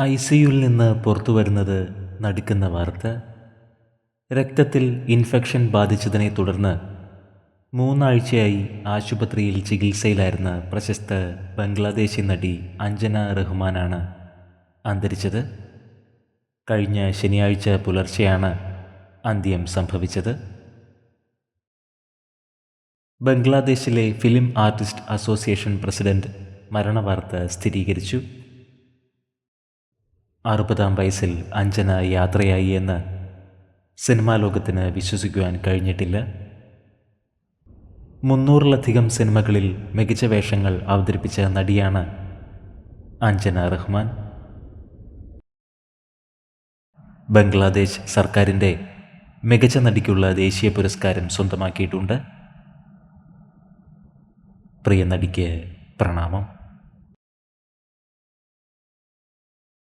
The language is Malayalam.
ICUവിൽ നിന്ന് പുറത്തു വരുന്നത് നടുക്കുന്ന വാർത്ത. രക്തത്തിൽ ഇൻഫെക്ഷൻ ബാധിച്ചതിനെ തുടർന്ന് 3 ആഴ്ചയായി ആശുപത്രിയിൽ ചികിത്സയിലായിരുന്ന പ്രശസ്ത ബംഗ്ലാദേശി നടി അഞ്ജന റഹ്മാനാണ് അന്തരിച്ചത്. കഴിഞ്ഞ ശനിയാഴ്ച പുലർച്ചെയാണ് അന്ത്യം സംഭവിച്ചത്. ബംഗ്ലാദേശിലെ ഫിലിം ആർട്ടിസ്റ്റ് അസോസിയേഷൻ പ്രസിഡന്റ് മരണവാർത്ത സ്ഥിരീകരിച്ചു. 60-ാം വയസ്സിൽ അഞ്ജന യാത്രയായി എന്ന് സിനിമാ ലോകത്തിന് വിശ്വസിക്കുവാൻ കഴിഞ്ഞിട്ടില്ല. 300-ലധികം സിനിമകളിൽ മികച്ച വേഷങ്ങൾ അവതരിപ്പിച്ച നടിയാണ് അഞ്ജന റഹ്മാൻ. ബംഗ്ലാദേശ് സർക്കാരിൻ്റെ മികച്ച നടിക്കുള്ള ദേശീയ പുരസ്കാരം സ്വന്തമാക്കിയിട്ടുണ്ട്. പ്രിയ നടിക്ക് പ്രണാമം.